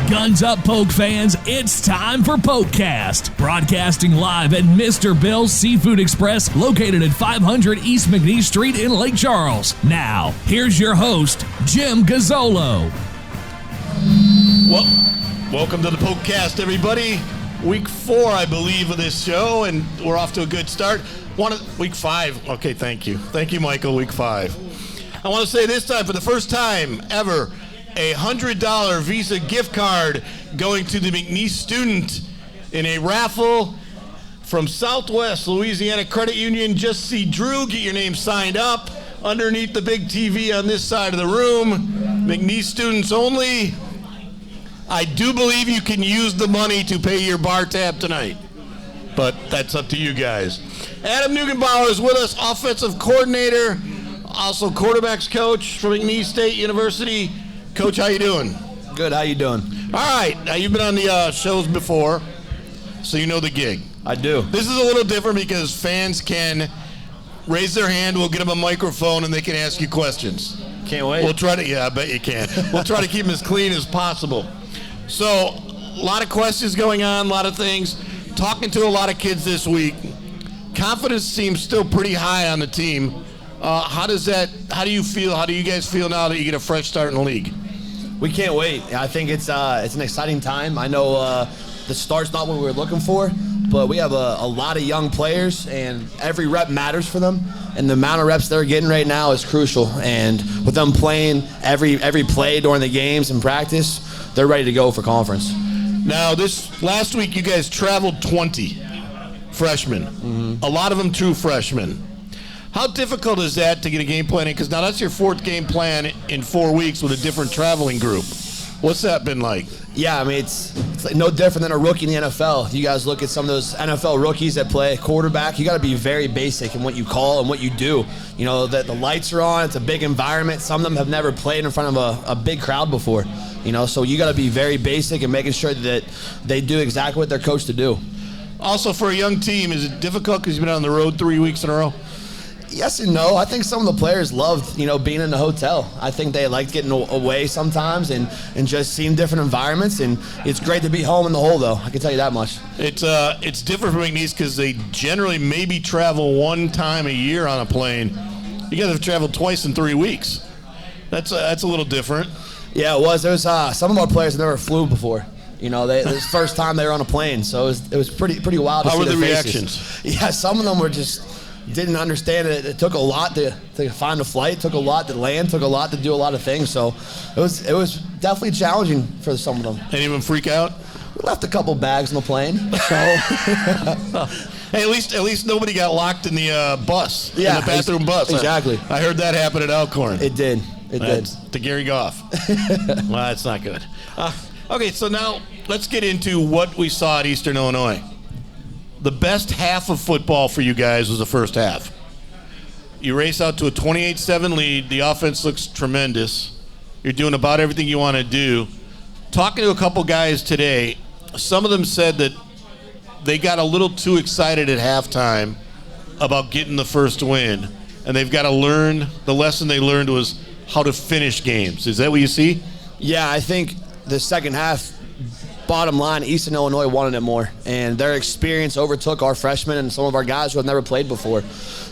Guns up, Poke fans. It's time for PokeCast. Broadcasting live at Mr. Bill's Seafood Express, located at 500 East McNeese Street in Lake Charles. Now, here's your host, Jim Gazzolo. Well, welcome to the PokeCast, everybody. Week 4, I believe, of this show, and we're off to a good start. Week 5. Okay, thank you. Thank you, Michael, week 5. I want to say this time, for the first time ever, a $100 Visa gift card going to the McNeese student in a raffle from Southwest Louisiana Credit Union. Just see Drew, get your name signed up underneath the big TV on this side of the room. McNeese students only. I do believe you can use the money to pay your bar tab tonight, but that's up to you guys. Adam Neugebauer is with us, offensive coordinator, also quarterbacks coach from McNeese State University. Coach, how you doing? Good, how you doing? All right, now you've been on the shows before, so you know the gig. I do. This is a little different because fans can raise their hand, we'll get them a microphone, and they can ask you questions. Can't wait. We'll try to, yeah, I bet you can. We'll try to keep them as clean as possible. So, a lot of questions going on, a lot of things. Talking to a lot of kids this week. Confidence seems still pretty high on the team. How do you feel? How do you guys feel now that you get a fresh start in the league? We can't wait. I think it's an exciting time. I know the start's not what we were looking for, but we have a lot of young players, and every rep matters for them. And the amount of reps they're getting right now is crucial. And with them playing every play during the games and practice, they're ready to go for conference. Now, this last week you guys traveled 20 freshmen. Mm-hmm. A lot of them true freshmen. How difficult is that to get a game plan in? Because now that's your 4th game plan in 4 weeks with a different traveling group. What's that been like? Yeah, I mean, it's like no different than a rookie in the NFL. You guys look at some of those NFL rookies that play quarterback. You got to be very basic in what you call and what you do. You know, that the lights are on. It's a big environment. Some of them have never played in front of a big crowd before. You know, so you got to be very basic and making sure that they do exactly what they're coached to do. Also, for a young team, is it difficult because you've been on the road 3 weeks in a row? Yes and no. I think some of the players loved, being in the hotel. I think they liked getting away sometimes and just seeing different environments. And it's great to be home in the hole, though. I can tell you that much. It's different for McNeese because they generally maybe travel one time a year on a plane. You guys have traveled twice in 3 weeks. That's a little different. Yeah, it was. There was some of our players that never flew before. It was the first time they were on a plane, so it was pretty wild to see their faces. How were the reactions? Yeah, some of them were just didn't understand it. It took a lot to find a flight, took a lot to land, took a lot to do a lot of things. So it was definitely challenging for some of them. Any of them freak out? We left a couple bags on the plane. So hey, at least nobody got locked in the bus. Yeah, in the bathroom bus. Exactly. I heard that happen at Alcorn. It did. It did. To Gary Goff. Well, that's not good. Okay, so now let's get into what we saw at Eastern Illinois. The best half of football for you guys was the first half. You race out to a 28-7 lead. The offense looks tremendous. You're doing about everything you want to do. Talking to a couple guys today, some of them said that they got a little too excited at halftime about getting the first win, and they've got to learn. The lesson they learned was how to finish games. Is that what you see? Yeah, I think the second half, bottom line, Eastern Illinois wanted it more, and their experience overtook our freshmen and some of our guys who have never played before.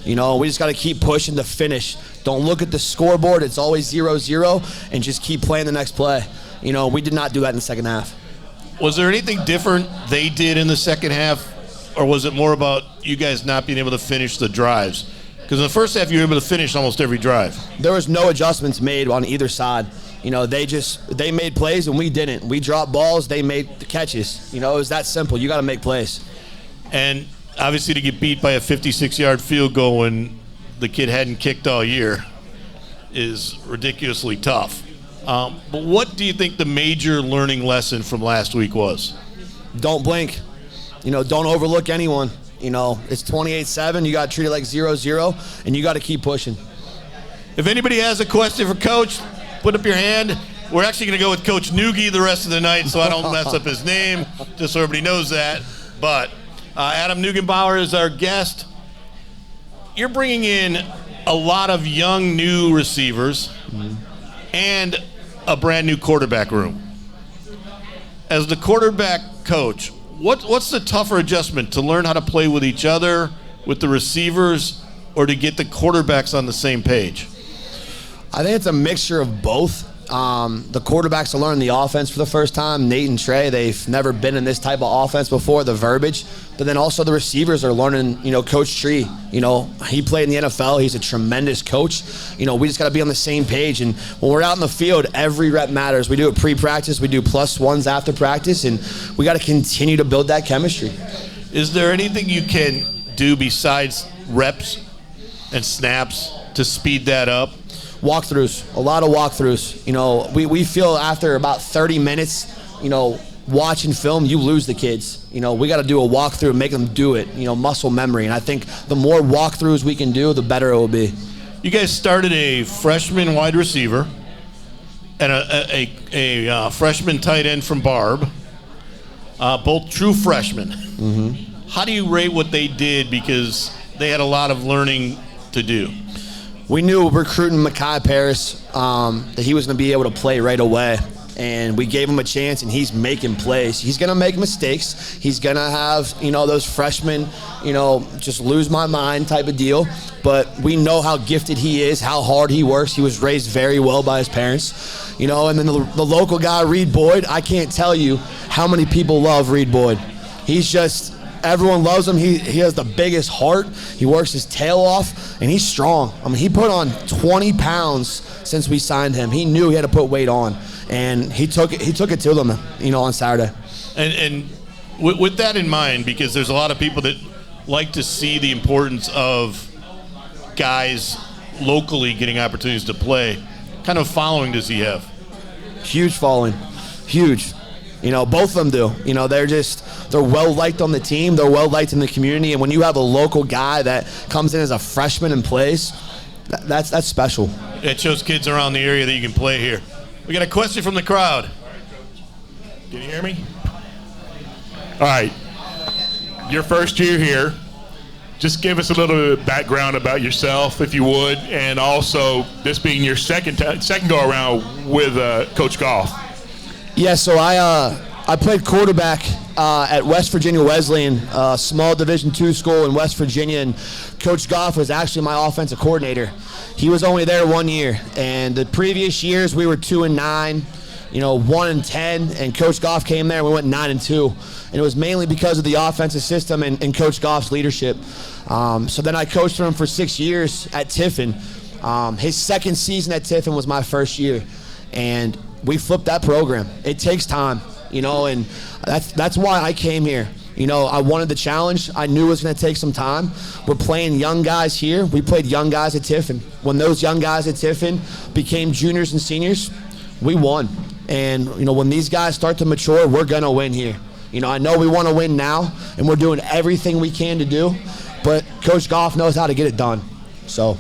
We just got to keep pushing to finish. Don't look at the scoreboard. It's always 0-0, and just keep playing the next play. We did not do that in the second half. Was there anything different they did in the second half, or was it more about you guys not being able to finish the drives? Because in the first half, you were able to finish almost every drive. There was no adjustments made on either side. They made plays and we didn't. We dropped balls, they made the catches. It was that simple. You got to make plays. And obviously to get beat by a 56-yard field goal when the kid hadn't kicked all year is ridiculously tough. But what do you think the major learning lesson from last week was? Don't blink. Don't overlook anyone. It's 28-7. You got to treat it like 0-0, and you got to keep pushing. If anybody has a question for Coach, put up your hand. We're actually going to go with Coach Neugie the rest of the night, so I don't mess up his name, just so everybody knows that. But Adam Neugebauer is our guest. You're bringing in a lot of young, new receivers and a brand new quarterback room. as the quarterback coach, what's the tougher adjustment, to learn how to play with each other, with the receivers, or to get the quarterbacks on the same page? I think it's a mixture of both. The quarterbacks are learning the offense for the first time. Nate and Trey, they've never been in this type of offense before, the verbiage. But then also the receivers are learning, Coach Tree. He played in the NFL. He's a tremendous coach. We just got to be on the same page. And when we're out in the field, every rep matters. We do it pre-practice. We do +1s after practice. And we got to continue to build that chemistry. Is there anything you can do besides reps and snaps to speed that up? Walkthroughs, a lot of walkthroughs. We feel after about 30 minutes, watching film, you lose the kids. We got to do a walkthrough and make them do it, muscle memory. And I think the more walkthroughs we can do, the better it will be. You guys started a freshman wide receiver and a freshman tight end from Barb, both true freshmen. Mm-hmm. How do you rate what they did, because they had a lot of learning to do? We knew recruiting Mekhi Paris that he was going to be able to play right away, and we gave him a chance, and he's making plays. He's going to make mistakes. He's going to have, those freshmen, just lose my mind type of deal, but we know how gifted he is, how hard he works. He was raised very well by his parents, and then the local guy, Reed Boyd, I can't tell you how many people love Reed Boyd. He's just... Everyone loves him. He has the biggest heart. He works his tail off, and he's strong. He put on 20 pounds since we signed him. He knew he had to put weight on, and he took it to them, on Saturday. And with that in mind, because there's a lot of people that like to see the importance of guys locally getting opportunities to play, what kind of following does he have? Huge following. Huge. Both of them do. They're well-liked on the team. They're well-liked in the community. And when you have a local guy that comes in as a freshman and plays, that's special. It shows kids around the area that you can play here. We got a question from the crowd. Can you hear me? All right. Your first year here. Just give us a little background about yourself, if you would, and also this being your second go-around with Coach Goff. Yeah, so I played quarterback at West Virginia Wesleyan, a small Division II school in West Virginia, and Coach Goff was actually my offensive coordinator. He was only there 1 year, and the previous years we were 2-9, 1-10, and Coach Goff came there and we went 9-2, and it was mainly because of the offensive system and Coach Goff's leadership. So then I coached for him for 6 years at Tiffin. His second season at Tiffin was my first year, and we flipped that program. It takes time, and that's why I came here. I wanted the challenge. I knew it was going to take some time. We're playing young guys here. We played young guys at Tiffin. When those young guys at Tiffin became juniors and seniors, we won. And, when these guys start to mature, we're going to win here. I know we want to win now, and we're doing everything we can to do, but Coach Goff knows how to get it done. So,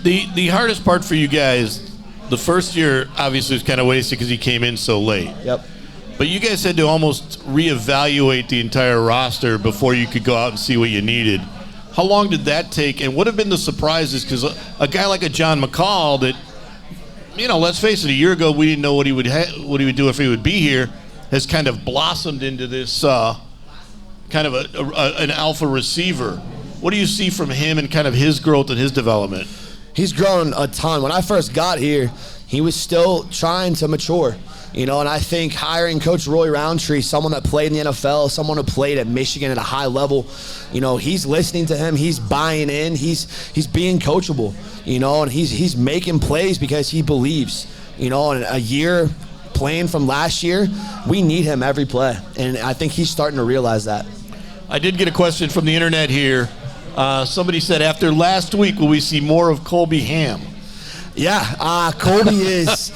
the hardest part for you guys, the first year obviously was kind of wasted because he came in so late. Yep. But you guys had to almost reevaluate the entire roster before you could go out and see what you needed. How long did that take, and what have been the surprises? Because a guy like a John McCall that, let's face it, a year ago we didn't know what he would do if he would be here, has kind of blossomed into this kind of an alpha receiver. What do you see from him and kind of his growth and his development? He's grown a ton. When I first got here, he was still trying to mature. And I think hiring Coach Roy Roundtree, someone that played in the NFL, someone who played at Michigan at a high level, he's listening to him, he's buying in, he's being coachable, and he's making plays because he believes. And a year playing from last year, we need him every play, and I think he's starting to realize that. I did get a question from the internet here. Somebody said, after last week, will we see more of Colby Ham? Yeah, Colby is,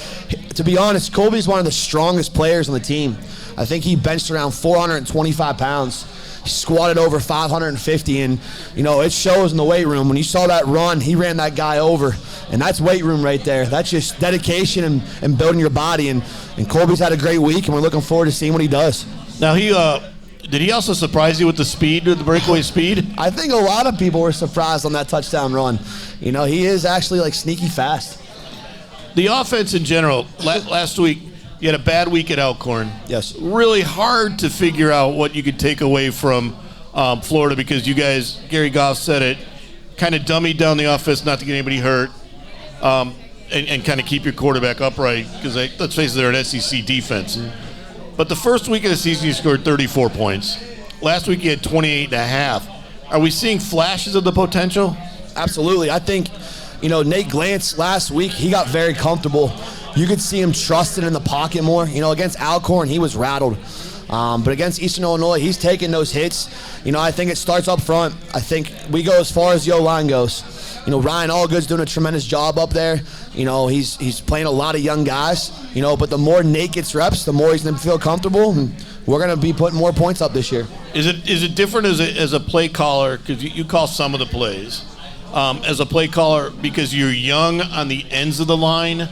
to be honest, Colby's one of the strongest players on the team. I think he benched around 425 pounds. He squatted over 550, and, it shows in the weight room. When you saw that run, he ran that guy over, and that's weight room right there. That's just dedication and building your body, and Colby's had a great week, and we're looking forward to seeing what he does. Now, did he also surprise you with the speed, with the breakaway speed? I think a lot of people were surprised on that touchdown run. He is actually sneaky fast. The offense in general, last week, You had a bad week at Elkhorn. Yes. Really hard to figure out what you could take away from Florida because you guys, Gary Goff said it, kind of dummied down the offense not to get anybody hurt and kind of keep your quarterback upright because, let's face it, they're an SEC defense. But the first week of the season, you scored 34 points. Last week, you had 28.5. Are we seeing flashes of the potential? Absolutely. I think, Nate Glantz last week, he got very comfortable. You could see him trusting in the pocket more. Against Alcorn, he was rattled. But against Eastern Illinois, he's taking those hits. I think it starts up front. I think we go as far as the O-line goes. Ryan Allgood's doing a tremendous job up there. He's playing a lot of young guys. But the more Nate gets reps, the more he's going to feel comfortable. And we're going to be putting more points up this year. Is it different as a play caller, because you call some of the plays, as a play caller because you're young on the ends of the line,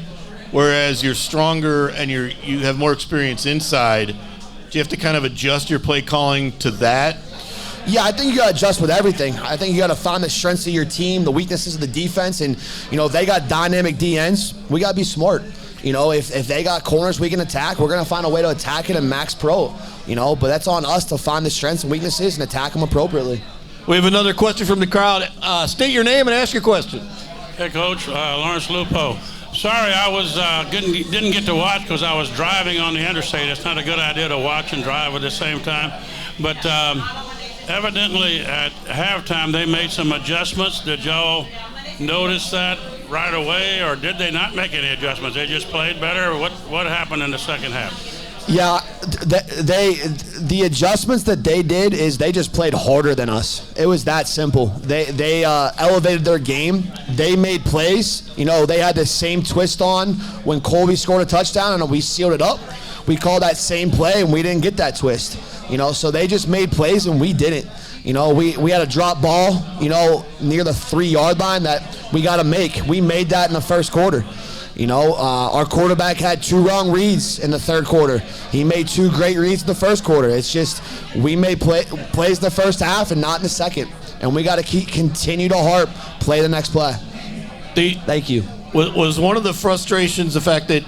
whereas you're stronger and you have more experience inside? Do you have to kind of adjust your play calling to that? Yeah, I think you got to adjust with everything. I think you got to find the strengths of your team, the weaknesses of the defense, and if they got dynamic DNs, we got to be smart. If they got corners we can attack, we're going to find a way to attack it and max pro. But that's on us to find the strengths and weaknesses and attack them appropriately. We have another question from the crowd. State your name and ask your question. Hey, Coach, Lawrence Lupo. Sorry, I was didn't get to watch because I was driving on the interstate. It's not a good idea to watch and drive at the same time. But evidently at halftime they made some adjustments. Did y'all notice that right away, or did they not make any adjustments? They just played better? What happened in the second half? Yeah, the adjustments that they did is they just played harder than us. It was that simple. They elevated their game. They made plays. They had the same twist on when Colby scored a touchdown and we sealed it up. We called that same play and we didn't get that twist. So they just made plays and we didn't. We had a drop ball, near the 3-yard line that we got to make. We made that in the first quarter. Our quarterback had 2 wrong reads in the third quarter. He made 2 great reads in the first quarter. It's just we made plays in the first half and not in the second. And we got to continue to play the next play. Thank you. Was one of the frustrations the fact that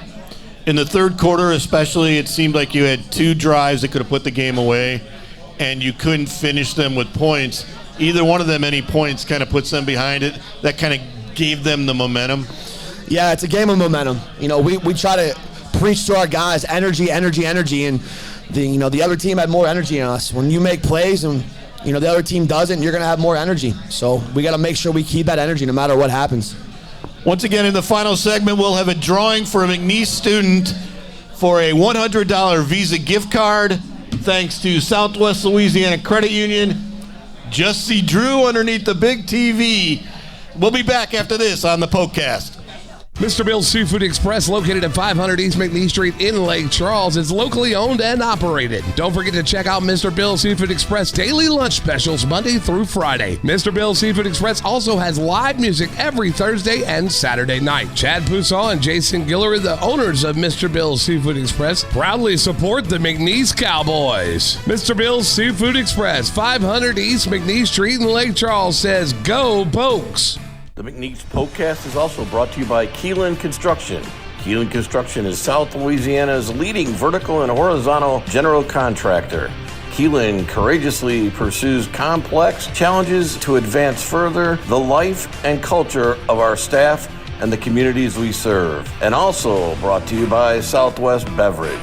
in the third quarter especially, it seemed like you had 2 drives that could have put the game away and you couldn't finish them with points? Either one of them, any points, kind of puts them behind it. That kind of gave them the momentum. Yeah, it's a game of momentum. We try to preach to our guys energy, and the other team had more energy than us. When you make plays and the other team doesn't, you're going to have more energy. So we got to make sure we keep that energy no matter what happens. Once again, in the final segment, we'll have a drawing for a McNeese student for a $100 Visa gift card, thanks to Southwest Louisiana Credit Union. Just see Drew underneath the big TV. We'll be back after this on the PokeCast. Mr. Bill's Seafood Express, located at 500 East McNeese Street in Lake Charles, is locally owned and operated. Don't forget to check out Mr. Bill's Seafood Express daily lunch specials Monday through Friday. Mr. Bill's Seafood Express also has live music every Thursday and Saturday night. Chad Poussaint and Jason Guillory, the owners of Mr. Bill's Seafood Express, proudly support the McNeese Cowboys. Mr. Bill's Seafood Express, 500 East McNeese Street in Lake Charles, says, "Go Pokes!" The McNeese PokeCast is also brought to you by Keelan Construction. Keelan Construction is South Louisiana's leading vertical and horizontal general contractor. Keelan courageously pursues complex challenges to advance further the life and culture of our staff and the communities we serve. And also brought to you by Southwest Beverage.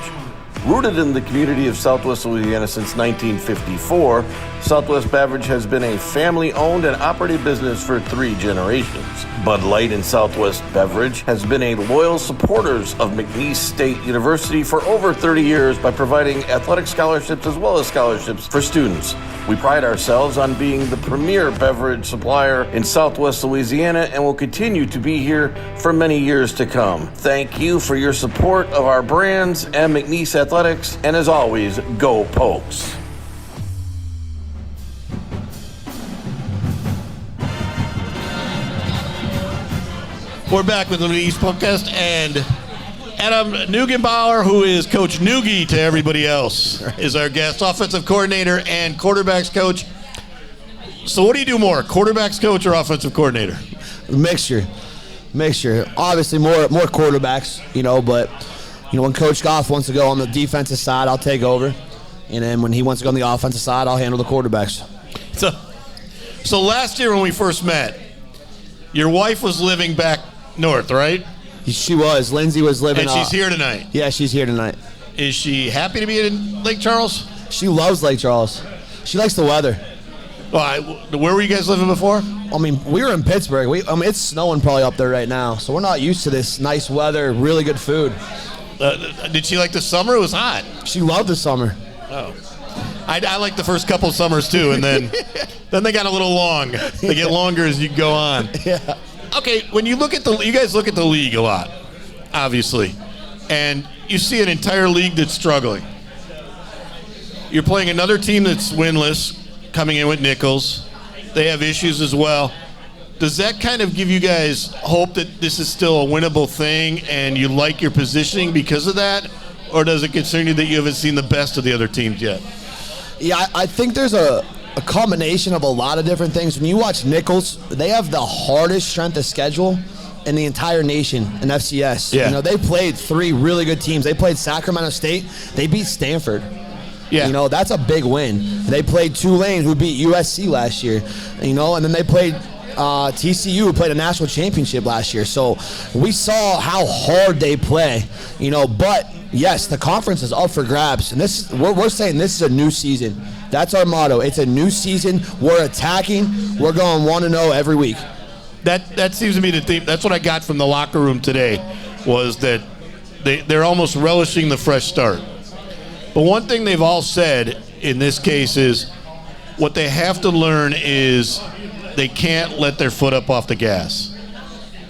Rooted in the community of Southwest Louisiana since 1954, Southwest Beverage has been a family-owned and operated business for 3 generations. Bud Light and Southwest Beverage has been a loyal supporters of McNeese State University for over 30 years by providing athletic scholarships as well as scholarships for students. We pride ourselves on being the premier beverage supplier in Southwest Louisiana and will continue to be here for many years to come. Thank you for your support of our brands and McNeese Athletics, and as always, go Pokes. We're back with the McNeese PokeCast, and Adam Neugebauer, who is Coach Noogie to everybody else, is our guest, offensive coordinator and quarterbacks coach. So what do you do more, quarterbacks coach or offensive coordinator? Mixture. Obviously more quarterbacks, but when Coach Goff wants to go on the defensive side, I'll take over. And then when he wants to go on the offensive side, I'll handle the quarterbacks. So last year when we first met, your wife was living back north, right? She was. Lindsay was living. And she's here tonight. Yeah, she's here tonight. Is she happy to be in Lake Charles? She loves Lake Charles. She likes the weather. Where were you guys living before? I mean, we were in Pittsburgh. It's snowing probably up there right now, so we're not used to this nice weather, really good food. Did she like the summer? It was hot. She loved the summer. Oh. I like the first couple summers too, and then they got a little long. They get longer as you go on. Yeah. Okay, when you guys look at the league a lot, obviously, and you see an entire league that's struggling. You're playing another team that's winless, coming in with Nichols. They have issues as well. Does that kind of give you guys hope that this is still a winnable thing and you like your positioning because of that? Or does it concern you that you haven't seen the best of the other teams yet? Yeah, I think there's a combination of a lot of different things. When you watch Nichols, they have the hardest strength of schedule in the entire nation in FCS. Yeah. They played 3 really good teams. They played Sacramento State. They beat Stanford. Yeah. That's a big win. They played Tulane, who beat USC last year. And then they played TCU, who played a national championship last year. So we saw how hard they play. But yes, the conference is up for grabs, and we're saying this is a new season. That's our motto. It's a new season. We're attacking. We're going 1-0 every week. That seems to be the theme. That's what I got from the locker room today, was that they're almost relishing the fresh start. But one thing they've all said in this case is what they have to learn is they can't let their foot up off the gas.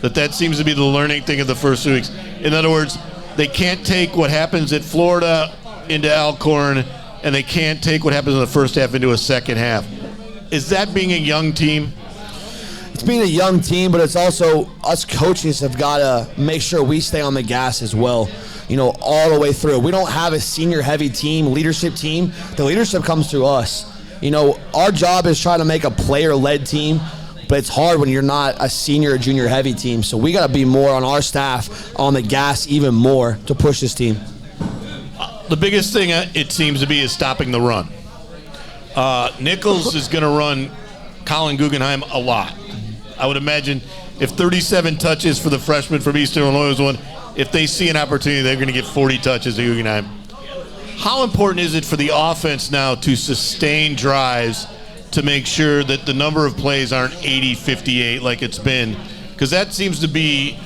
That seems to be the learning thing of the first 2 weeks. In other words, they can't take what happens at Florida into Alcorn, and they can't take what happens in the first half into a second half. Is that being a young team? It's being a young team, but it's also us coaches have got to make sure we stay on the gas as well, all the way through. We don't have a senior-heavy team, leadership team. The leadership comes through us. Our job is trying to make a player-led team, but it's hard when you're not a senior or junior-heavy team. So we got to be more on our staff on the gas even more to push this team. The biggest thing it seems to be is stopping the run. Nichols is going to run Colin Guggenheim a lot. I would imagine if 37 touches for the freshman from Eastern Illinois was one, if they see an opportunity, they're going to get 40 touches to Guggenheim. How important is it for the offense now to sustain drives to make sure that the number of plays aren't 80, 58 like it's been? Because that seems to be,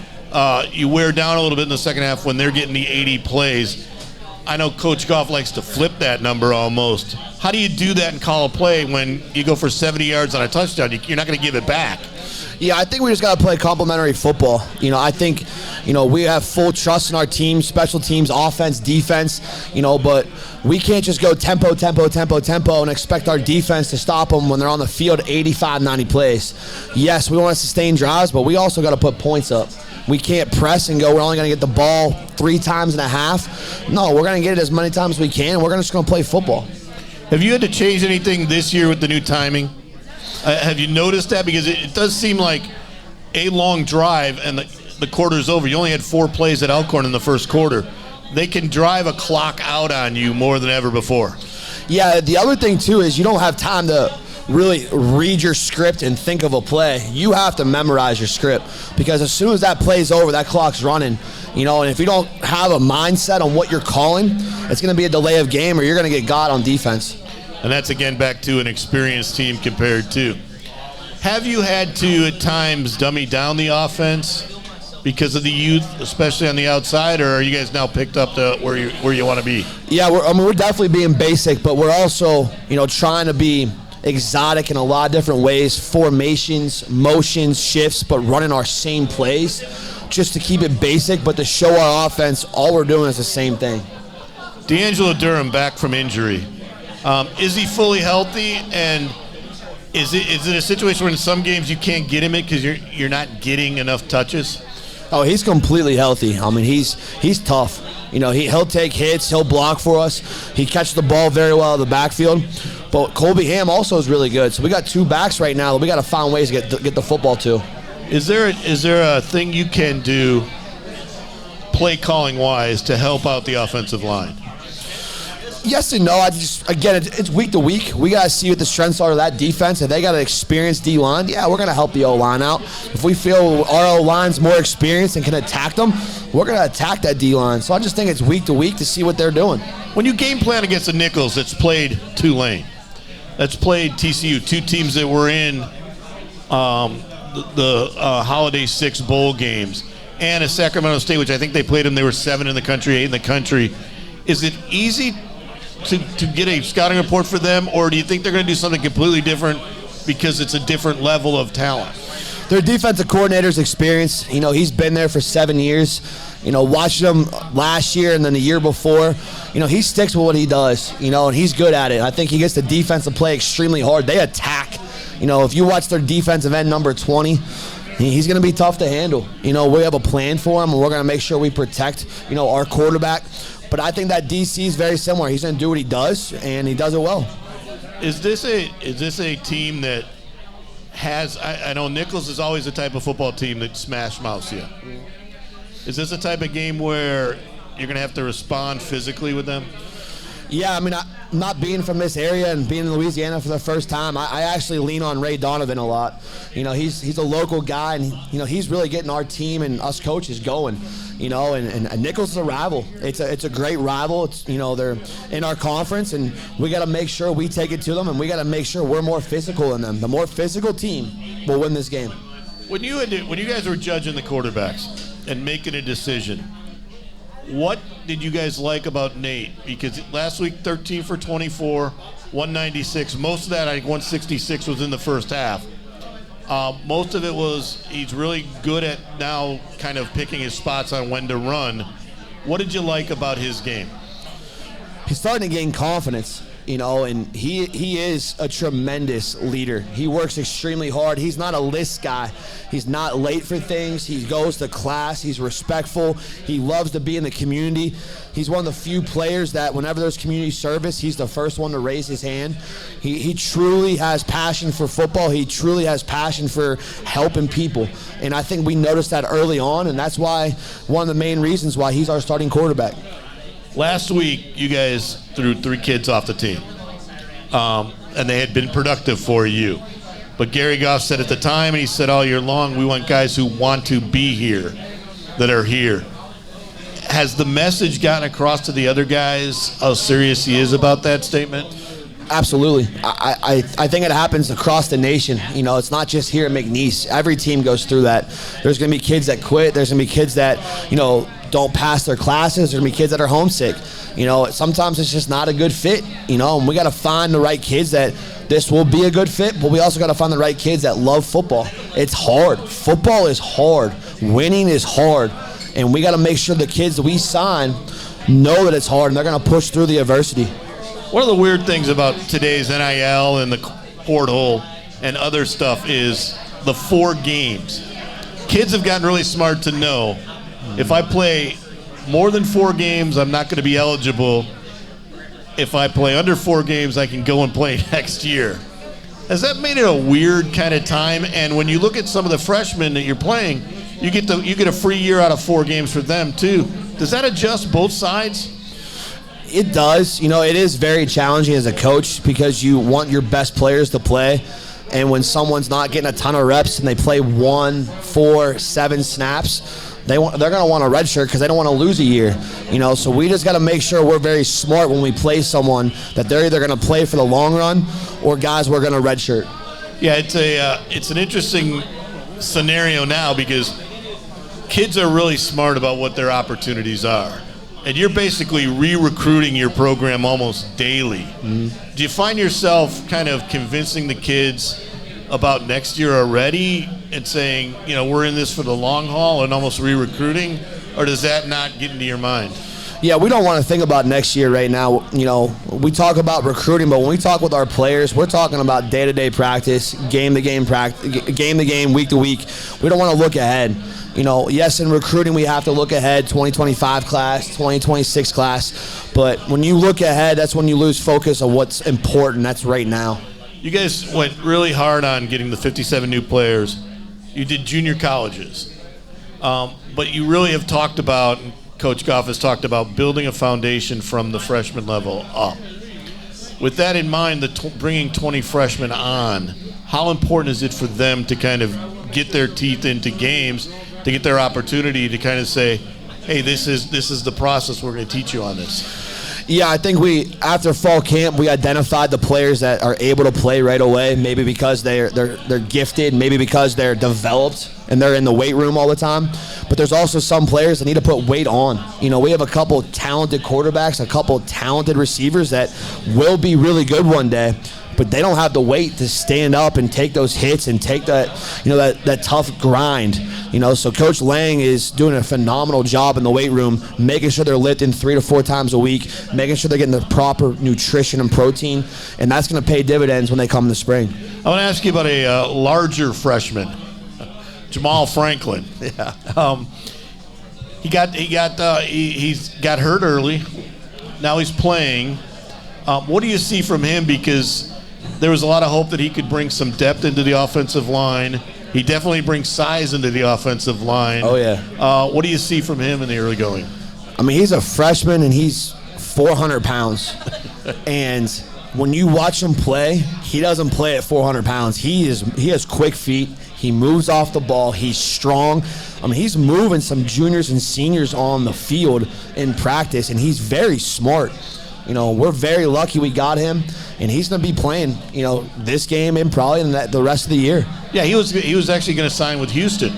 you wear down a little bit in the second half when they're getting the 80 plays. I know Coach Goff likes to flip that number almost. How do you do that and call a play when you go for 70 yards on a touchdown? You're not going to give it back. Yeah, I think we just got to play complementary football. I think, we have full trust in our team, special teams, offense, defense, but we can't just go tempo, and expect our defense to stop them when they're on the field 85, 90 plays. Yes, we want to sustain drives, but we also got to put points up. We can't press and go, we're only going to get the ball 3 times and a half. No, we're going to get it as many times as we can. We're just going to play football. Have you had to change anything this year with the new timing? Have you noticed that? Because it does seem like a long drive and the quarter's over. You only had 4 plays at Elkhorn in the first quarter. They can drive a clock out on you more than ever before. Yeah, the other thing, too, is you don't have time to really read your script and think of a play. You have to memorize your script because as soon as that play's over, that clock's running. And if you don't have a mindset on what you're calling, it's going to be a delay of game or you're going to get got on defense. And that's, again, back to an experienced team compared to. Have you had to, at times, dummy down the offense because of the youth, especially on the outside, or are you guys now picked up to where you want to be? Yeah, we're definitely being basic, but we're also, trying to be exotic in a lot of different ways, formations, motions, shifts, but running our same plays just to keep it basic, but to show our offense all we're doing is the same thing. D'Angelo Durham back from injury. Is he fully healthy, and is it a situation where in some games you can't get him in because you're not getting enough touches? Oh, he's completely healthy. I mean, he's tough. He'll take hits, he'll block for us. He catches the ball very well in the backfield. But Colby Ham also is really good. So we got 2 backs right now that we got to find ways to get the football to. Is there a thing you can do play calling wise to help out the offensive line? Yes and no. It's week to week. We got to see what the strengths are of that defense. If they got an experienced D-line, yeah, we're going to help the O-line out. If we feel our O-line's more experienced and can attack them, we're going to attack that D-line. So I just think it's week to week to see what they're doing. When you game plan against the Nichols, that's played Tulane, that's played TCU, two teams that were in the Holiday Six bowl games, and a Sacramento State, which I think they played them. They were 7 in the country, 8 in the country. Is it easy to get a scouting report for them, or do you think they're going to do something completely different because it's a different level of talent? Their defensive coordinator's experience, he's been there for 7 years. Watching him last year and then the year before, he sticks with what he does, and he's good at it. I think he gets the defense to play extremely hard. They attack. If you watch their defensive end, number 20, he's going to be tough to handle. We have a plan for him, and we're going to make sure we protect, our quarterback. But I think that DC is very similar. He's going to do what he does, and he does it well. Is this a team that has? I know Nichols is always the type of football team that smash mouths you. Is this a type of game where you're going to have to respond physically with them? Yeah, not being from this area and being in Louisiana for the first time, I actually lean on Ray Donovan a lot. He's a local guy, and he's really getting our team and us coaches going. And Nichols is a rival. It's a great rival. They're in our conference, and we got to make sure we take it to them, and we got to make sure we're more physical than them. The more physical team will win this game. When you guys were judging the quarterbacks and making a decision, what did you guys like about Nate? Because last week, 13 for 24, 196. Most of that, I think 166 was in the first half. Most of it was he's really good at now kind of picking his spots on when to run. What did you like about his game? He's starting to gain confidence. And he is a tremendous leader. He works extremely hard. He's not a list guy. He's not late for things. He goes to class. He's respectful. He loves to be in the community. He's one of the few players that whenever there's community service, he's the first one to raise his hand. He truly has passion for football. He truly has passion for helping people. And I think we noticed that early on, and that's why one of the main reasons why he's our starting quarterback. Last week, you guys threw 3 kids off the team, and they had been productive for you. But Gary Goff said at the time, and he said all year long, we want guys who want to be here, that are here. Has the message gotten across to the other guys how serious he is about that statement? Absolutely. I think it happens across the nation. It's not just here at McNeese. Every team goes through that. There's going to be kids that quit. There's going to be kids that, don't pass their classes. There's going to be kids that are homesick. Sometimes it's just not a good fit, and we got to find the right kids that this will be a good fit, but we also got to find the right kids that love football. It's hard. Football is hard. Winning is hard, and we got to make sure the kids that we sign know that it's hard, and they're going to push through the adversity. One of the weird things about today's NIL and the portal and other stuff is the 4 games. Kids have gotten really smart to know if I play more than 4 games, I'm not going to be eligible. If I play under 4 games, I can go and play next year. Has that made it a weird kind of time? And when you look at some of the freshmen that you're playing, you get a free year out of 4 games for them too. Does that adjust both sides? It does. It is very challenging as a coach because you want your best players to play. And when someone's not getting a ton of reps and they play 1, 4, 7 snaps, they're going to want a red shirt because they don't want to lose a year. So we just got to make sure we're very smart when we play someone that they're either going to play for the long run or guys we're going to red shirt. Yeah, it's an interesting scenario now because kids are really smart about what their opportunities are. And you're basically re-recruiting your program almost daily. Mm-hmm. Do you find yourself kind of convincing the kids about next year already and saying, we're in this for the long haul and almost re-recruiting? Or does that not get into your mind? Yeah, we don't want to think about next year right now. We talk about recruiting, but when we talk with our players, we're talking about day-to-day practice, game-to-game practice, game-to-game, week-to-week. We don't want to look ahead. Yes, in recruiting we have to look ahead, 2025 class, 2026 class. But when you look ahead, that's when you lose focus of what's important. That's right now. You guys went really hard on getting the 57 new players. You did junior colleges. But you really have talked about, Coach Goff has talked about building a foundation from the freshman level up. With that in mind, bringing 20 freshmen on, how important is it for them to kind of get their teeth into games, to get their opportunity to kind of say, hey, this is the process, we're going to teach you on this? Yeah, I think after fall camp, we identified the players that are able to play right away, maybe because they're gifted, maybe because they're developed and they're in the weight room all the time. But there's also some players that need to put weight on. You know, we have a couple talented quarterbacks, a couple talented receivers that will be really good one day, but they don't have the weight to stand up and take those hits and take that tough grind. You know, so Coach Lang is doing a phenomenal job in the weight room, making sure they're lifting 3 to 4 times a week, making sure they're getting the proper nutrition and protein, and that's going to pay dividends when they come in the spring. I want to ask you about a larger freshman, Jamal Franklin. Yeah. He's got hurt early. Now he's playing. What do you see from him? Because there was a lot of hope that he could bring some depth into the offensive line. He definitely brings size into the offensive line. Oh, yeah. What do you see from him in the early going? I mean, he's a freshman, and he's 400 pounds. And when you watch him play, he doesn't play at 400 pounds. He has quick feet. He moves off the ball. He's strong. I mean, he's moving some juniors and seniors on the field in practice, and he's very smart. You know, we're very lucky we got him, and he's going to be playing, you know, this game and probably the rest of the year. Yeah, he was actually going to sign with Houston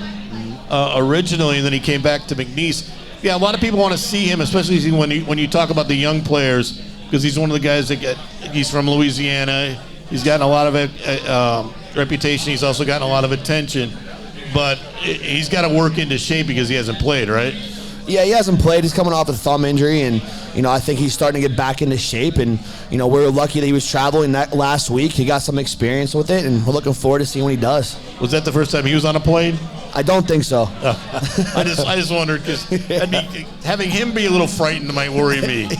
originally, and then he came back to McNeese. Yeah, a lot of people want to see him, especially when you talk about the young players, because he's one of the guys he's from Louisiana. He's gotten a lot of reputation. He's also gotten a lot of attention, but he's got to work into shape because he hasn't played, right? Yeah, he hasn't played. He's coming off a thumb injury, and, you know, I think he's starting to get back into shape. And, you know, we're lucky that he was traveling that last week. He got some experience with it, and we're looking forward to seeing what he does. Was that the first time he was on a plane? I don't think so. I just wondered, because having him be a little frightened might worry me.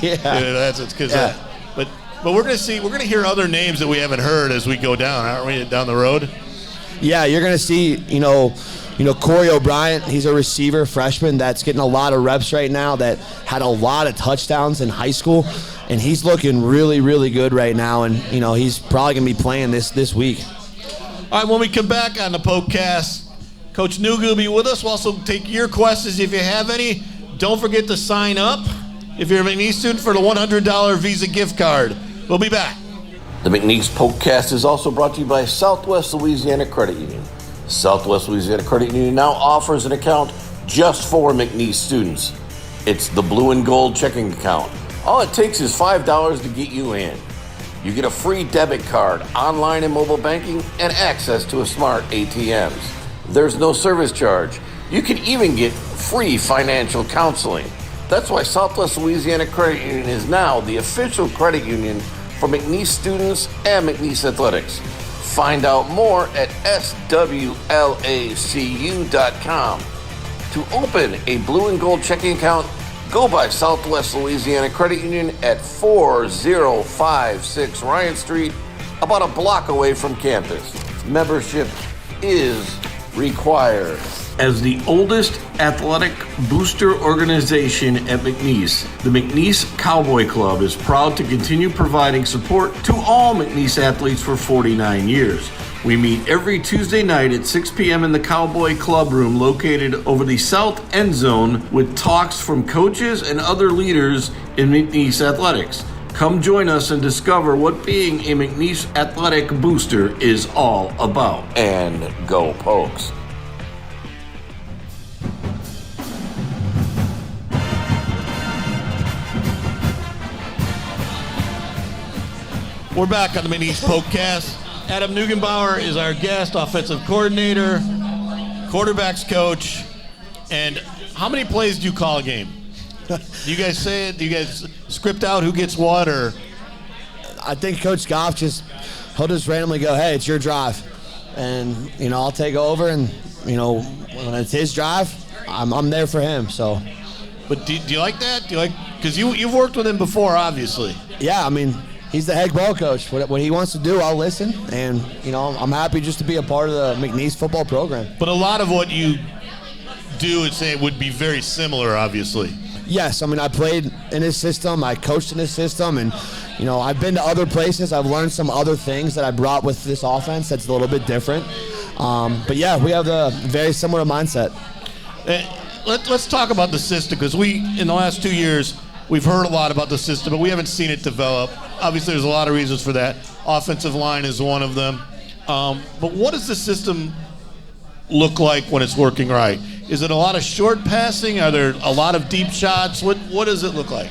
But we're going to hear other names that we haven't heard as we go down, aren't we, down the road? Yeah, you're going to see, you know, Corey O'Brien, he's a receiver, freshman, that's getting a lot of reps right now, that had a lot of touchdowns in high school, and he's looking really, really good right now, and, you know, he's probably going to be playing this week. All right, when we come back on the PokeCast, Coach Neugebauer will be with us. We'll also take your questions if you have any. Don't forget to sign up if you're a McNeese student for the $100 Visa gift card. We'll be back. The McNeese PokeCast is also brought to you by Southwest Louisiana Credit Union. Southwest Louisiana Credit Union now offers an account just for McNeese students. It's the blue and gold checking account. All it takes is $5 to get you in. You get a free debit card, online and mobile banking, and access to a smart ATMs. There's no service charge. You can even get free financial counseling. That's why Southwest Louisiana Credit Union is now the official credit union for McNeese students and McNeese athletics. Find out more at swlacu.com. To open a blue and gold checking account, go by Southwest Louisiana Credit Union at 4056 Ryan Street, about a block away from campus. Membership is required. As the oldest athletic booster organization at McNeese, the McNeese Cowboy Club is proud to continue providing support to all McNeese athletes for 49 years. We meet every Tuesday night at 6 p.m. in the Cowboy Club room located over the south end zone with talks from coaches and other leaders in McNeese athletics. Come join us and discover what being a McNeese athletic booster is all about. And go Pokes. We're back on the McNeese PokeCast. Adam Neugebauer is our guest, offensive coordinator, quarterbacks coach. And how many plays do you call a game? Do you guys say it? Do you guys script out who gets what? Or I think Coach Goff he'll just randomly go, hey, it's your drive. And, you know, I'll take over, and, you know, when it's his drive, I'm there for him. So. But do you like that? Do you like, because you've worked with him before, obviously. Yeah, I mean, he's the head ball coach. What he wants to do, I'll listen. And, you know, I'm happy just to be a part of the McNeese football program. But a lot of what you do, it would be very similar, obviously. Yes, I mean, I played in his system, I coached in his system, and, I've been to other places. I've learned some other things that I brought with this offense that's a little bit different. But, yeah, we have a very similar mindset. Let's talk about the system, because in the last 2 years, we've heard a lot about the system, but we haven't seen it develop. Obviously, there's a lot of reasons for that. Offensive line is one of them. But what does the system look like when it's working right? Is it a lot of short passing? Are there a lot of deep shots? What does it look like?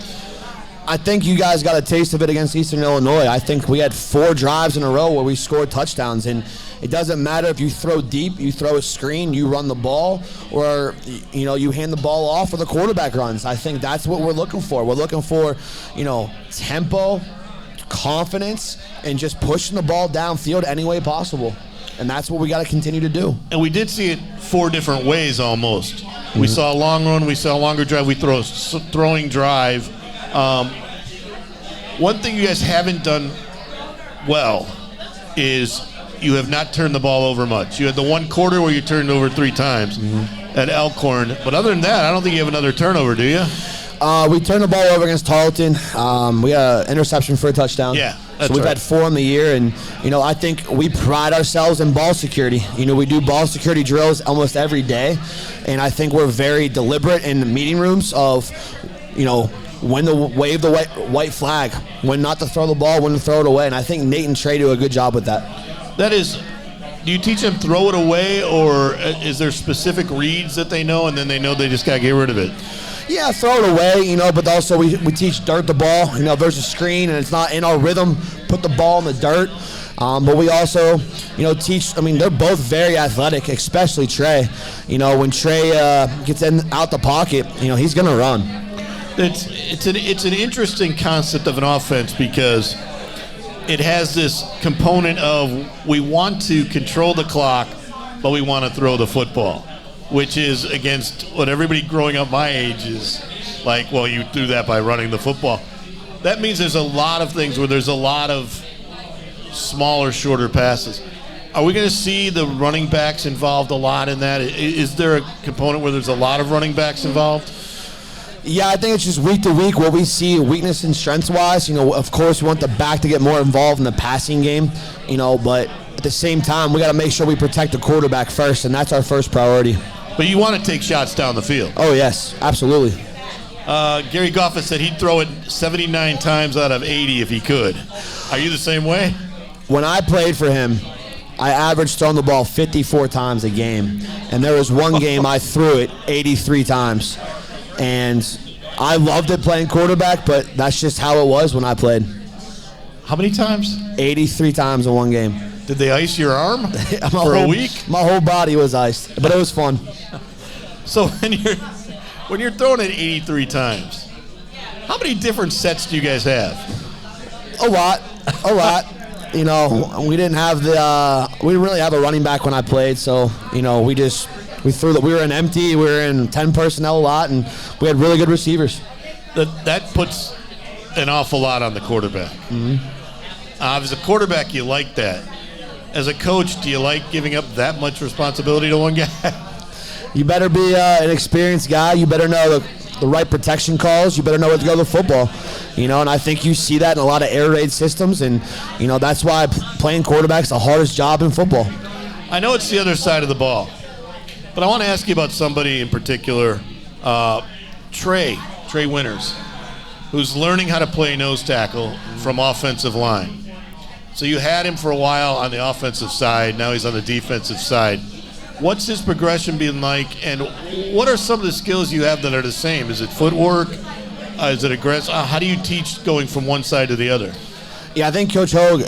I think you guys got a taste of it against Eastern Illinois. I think we had 4 drives in a row where we scored touchdowns, and it doesn't matter if you throw deep, you throw a screen, you run the ball, or you hand the ball off, or the quarterback runs. I think that's what we're looking for. We're looking for tempo, confidence, and just pushing the ball downfield any way possible. And that's what we got to continue to do. And we did see it 4 different ways almost. Mm-hmm. We saw a long run, we saw a longer drive, we throw a throwing drive. One thing you guys haven't done well is you have not turned the ball over much. You had the one quarter where you turned over 3 times at Elkhorn. But other than that, I don't think you have another turnover, do you? We turned the ball over against Tarleton. We got an interception for a touchdown. Yeah, so we've had 4 in the year, and I think we pride ourselves in ball security. We do ball security drills almost every day, and I think we're very deliberate in the meeting rooms of, when to wave the white flag, when not to throw the ball, when to throw it away, and I think Nate and Trey do a good job with that. That is, do you teach them throw it away, or is there specific reads that they know, and then they know they just got to get rid of it? Yeah, throw it away, but also we teach dirt the ball. If there's a screen and it's not in our rhythm, put the ball in the dirt. But we also, teach, they're both very athletic, especially Trey. When Trey gets out the pocket, he's going to run. It's an interesting concept of an offense, because it has this component of we want to control the clock, but we want to throw the football, which is against what everybody growing up my age is like, well, you do that by running the football. That means there's a lot of things where there's a lot of smaller, shorter passes. Are we going to see the running backs involved a lot in that? Is there a component where there's a lot of running backs involved? Yeah, I think it's just week to week what we see weakness and strengths-wise. Of course, we want the back to get more involved in the passing game, but at the same time, we got to make sure we protect the quarterback first, and that's our first priority. But you want to take shots down the field. Oh, yes, absolutely. Gary Goff said he'd throw it 79 times out of 80 if he could. Are you the same way? When I played for him, I averaged throwing the ball 54 times a game. And there was one game I threw it 83 times. And I loved it playing quarterback, but that's just how it was when I played. How many times? 83 times in one game. Did they ice your arm for a week? My whole body was iced, but it was fun. So when you're throwing it 83 times, how many different sets do you guys have? A lot. We didn't really have a running back when I played, so we were in empty, we were in 10 personnel a lot, and we had really good receivers. That puts an awful lot on the quarterback. Mm-hmm. As a quarterback, you like that. As a coach, do you like giving up that much responsibility to one guy? You better be an experienced guy. You better know the right protection calls. You better know where to go with football. And I think you see that in a lot of air raid systems, and that's why playing quarterback's the hardest job in football. I know it's the other side of the ball, but I want to ask you about somebody in particular, Trey Winters, who's learning how to play nose tackle from offensive line. So you had him for a while on the offensive side. Now he's on the defensive side. What's his progression been like, and what are some of the skills you have that are the same? Is it footwork? Is it aggressive? How do you teach going from one side to the other? Yeah, I think Coach Hogue,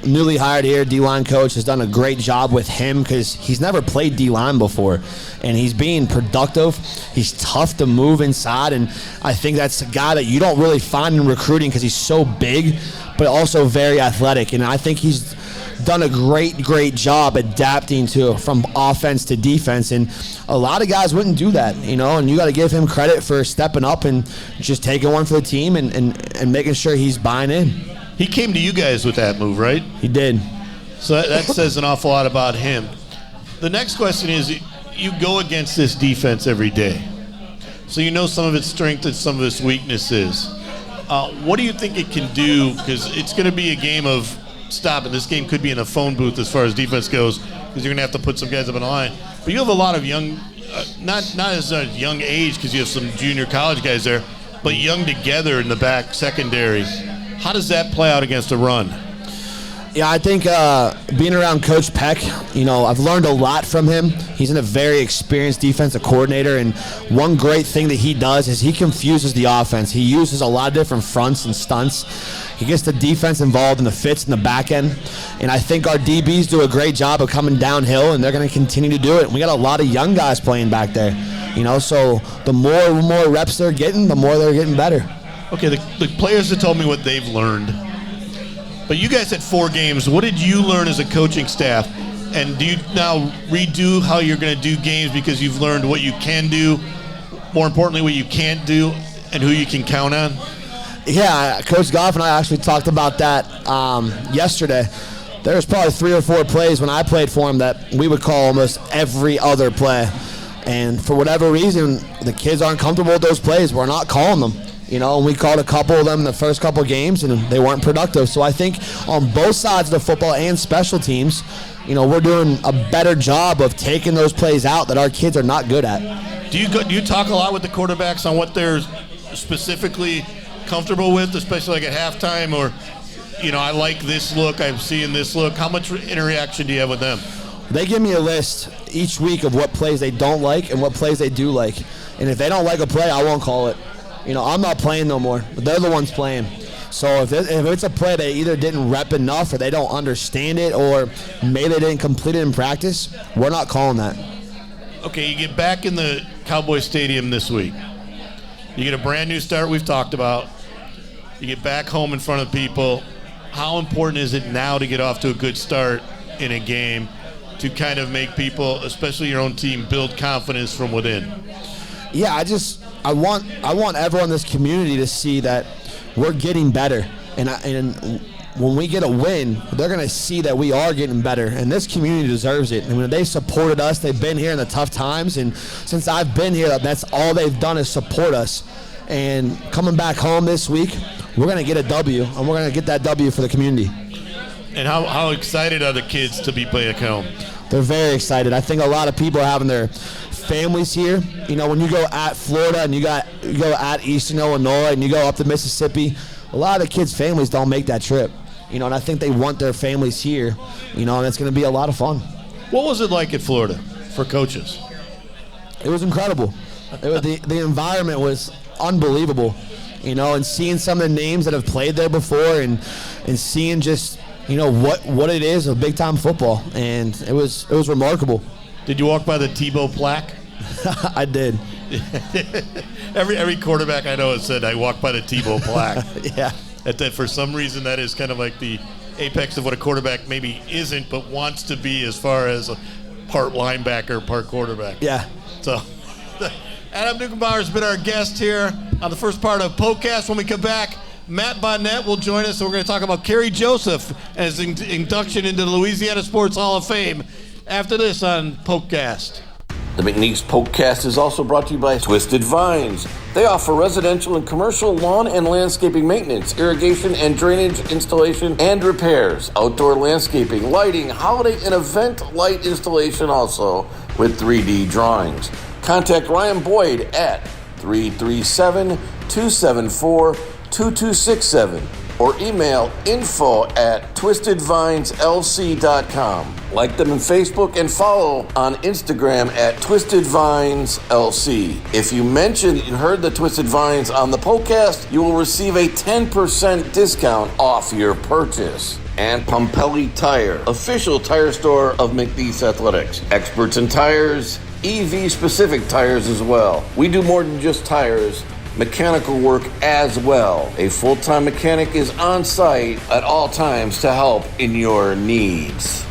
newly hired here, D-line coach, has done a great job with him because he's never played D-line before, and he's being productive. He's tough to move inside, and I think that's a guy that you don't really find in recruiting because he's so big, but also very athletic, and I think he's done a great job adapting from offense to defense, and a lot of guys wouldn't do that, and you got to give him credit for stepping up and just taking one for the team and making sure he's buying in. He came to you guys with that move, right? He did. So that says an awful lot about him. The next question is, you go against this defense every day, so you know some of its strength and some of its weaknesses. What do you think it can do? Because it's going to be a game of stopping. This game could be in a phone booth as far as defense goes, because you're going to have to put some guys up in the line. But you have a lot of young, not as a young age, because you have some junior college guys there, but young together in the back secondary. How does that play out against a run? Yeah, I think being around Coach Peck, I've learned a lot from him. He's a very experienced defensive coordinator, and one great thing that he does is he confuses the offense. He uses a lot of different fronts and stunts. He gets the defense involved in the fits in the back end, and I think our DBs do a great job of coming downhill, and they're going to continue to do it. And we got a lot of young guys playing back there, so the more reps they're getting, the more they're getting better. Okay, the players have told me what they've learned. But you guys had 4 games. What did you learn as a coaching staff? And do you now redo how you're going to do games because you've learned what you can do, more importantly, what you can't do, and who you can count on? Yeah, Coach Goff and I actually talked about that yesterday. There was probably 3 or 4 plays when I played for him that we would call almost every other play. And for whatever reason, the kids aren't comfortable with those plays. We're not calling them. And we called a couple of them in the first couple of games, and they weren't productive. So I think on both sides of the football and special teams, we're doing a better job of taking those plays out that our kids are not good at. Do you talk a lot with the quarterbacks on what they're specifically comfortable with, especially like at halftime, or, I like this look, I'm seeing this look? How much interaction do you have with them? They give me a list each week of what plays they don't like and what plays they do like. And if they don't like a play, I won't call it. I'm not playing no more. They're the ones playing. So if it's a play they either didn't rep enough or they don't understand it or maybe they didn't complete it in practice, we're not calling that. Okay, you get back in the Cowboys Stadium this week. You get a brand new start we've talked about. You get back home in front of people. How important is it now to get off to a good start in a game to kind of make people, especially your own team, build confidence from within? Yeah, I want everyone in this community to see that we're getting better, and when we get a win, they're going to see that we are getting better, and this community deserves it. And when they supported us, they've been here in the tough times, and since I've been here, that's all they've done is support us. And coming back home this week, we're going to get a W, and we're going to get that W for the community. And how excited are the kids to be playing at home? They're very excited. I think a lot of people are having their families here. When you go at Florida and you go at Eastern Illinois and you go up to Mississippi, a lot of the kids' families don't make that trip. And I think they want their families here, and it's going to be a lot of fun. What was it like at Florida for coaches? It was incredible. The environment was unbelievable, and seeing some of the names that have played there before and seeing just, what it is of big-time football, and it was remarkable. Did you walk by the Tebow plaque? I did. Every quarterback I know has said, I walked by the Tebow plaque. Yeah. That for some reason that is kind of like the apex of what a quarterback maybe isn't but wants to be as far as a part linebacker, part quarterback. Yeah. So Adam Neugebauer has been our guest here on the first part of PokeCast. When we come back, Matt Bonnette will join us, and we're going to talk about Kerry Joseph and his induction into the Louisiana Sports Hall of Fame after this on PokeCast. The McNeese PokeCast is also brought to you by Twisted Vines. They offer residential and commercial lawn and landscaping maintenance, irrigation and drainage installation and repairs, outdoor landscaping, lighting, holiday and event light installation also with 3D drawings. Contact Ryan Boyd at 337-274-2267 or email info@twistedvineslc.com. Like them on Facebook and follow on Instagram at twistedvineslc. If you mention you heard the Twisted Vines on the PokeCast, you will receive a 10% discount off your purchase. And Pompelli Tire, official tire store of McNeese Athletics. Experts in tires, EV-specific tires as well. We do more than just tires. Mechanical work as well. A full-time mechanic is on site at all times to help in your needs.